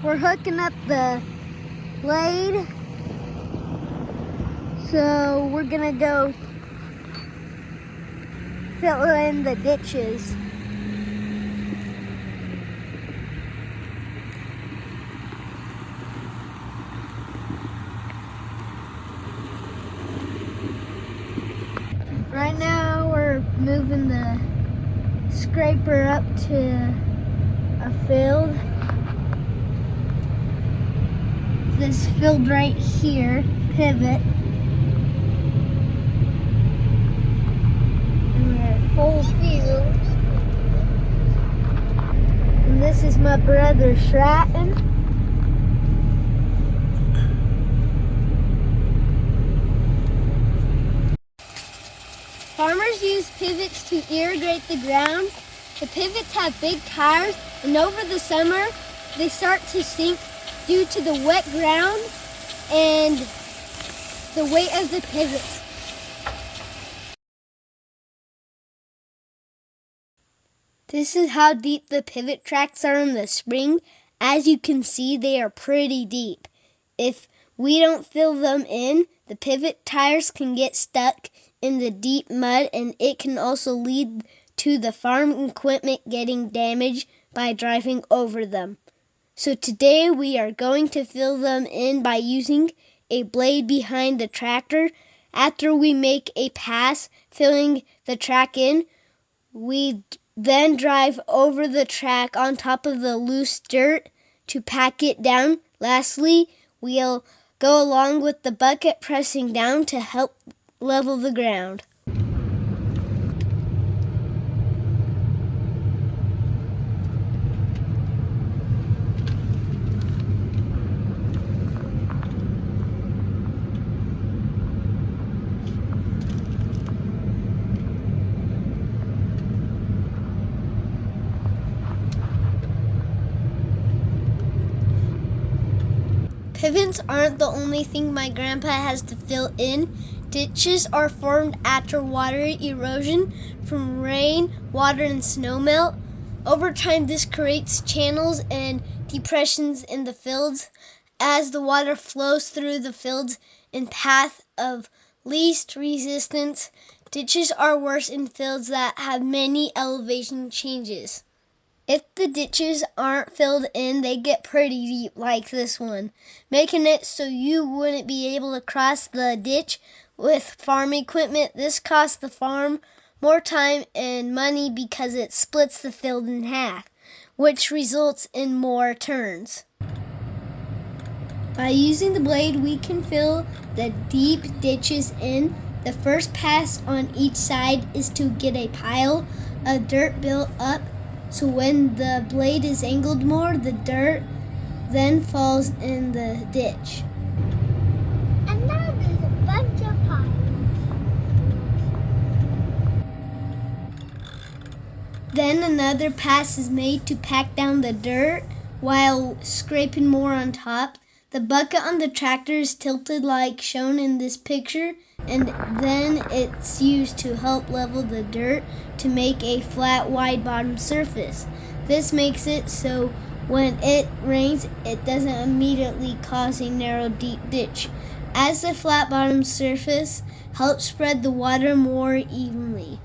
We're hooking up the blade, so we're gonna go fill in the ditches. Right now we're moving the scraper up to a field. This field right here, pivot. And we're at full field. And this is my brother Stratton. Farmers use pivots to irrigate the ground. The pivots have big tires, and over the summer, they start to sink due to the wet ground and the weight of the pivots. This is how deep the pivot tracks are in the spring. As you can see, they are pretty deep. If we don't fill them in, the pivot tires can get stuck in the deep mud, and it can also lead to the farm equipment getting damaged by driving over them. So today we are going to fill them in by using a blade behind the tractor. After we make a pass filling the track in, we then drive over the track on top of the loose dirt to pack it down. Lastly, we'll go along with the bucket pressing down to help level the ground. Pivots aren't the only thing my grandpa has to fill in. Ditches are formed after water erosion from rain, water, and snowmelt. Over time, this creates channels and depressions in the fields. As the water flows through the fields in path of least resistance, ditches are worse in fields that have many elevation changes. If the ditches aren't filled in, they get pretty deep like this one, making it so you wouldn't be able to cross the ditch with farm equipment. This costs the farm more time and money because it splits the field in half, which results in more turns. By using the blade, we can fill the deep ditches in. The first pass on each side is to get a pile of dirt built up. So when the blade is angled more, the dirt then falls in the ditch. And now there's a bunch of piles. Then another pass is made to pack down the dirt while scraping more on top. The bucket on the tractor is tilted like shown in this picture, and then it's used to help level the dirt to make a flat, wide bottom surface. This makes it so when it rains, it doesn't immediately cause a narrow, deep ditch, as the flat bottom surface helps spread the water more evenly.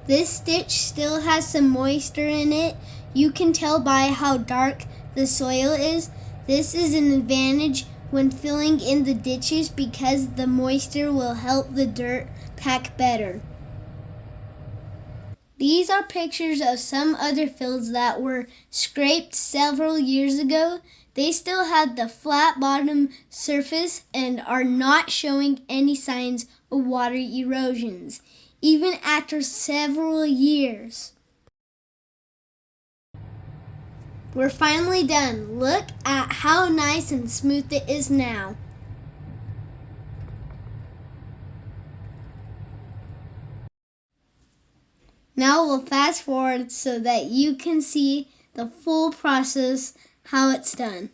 This ditch still has some moisture in it. You can tell by how dark the soil is. This is an advantage when filling in the ditches because the moisture will help the dirt pack better. These are pictures of some other fields that were scraped several years ago. They still have the flat bottom surface and are not showing any signs of water erosions, even after several years. We're finally done. Look at how nice and smooth it is now. Now we'll fast forward so that you can see the full process, how it's done.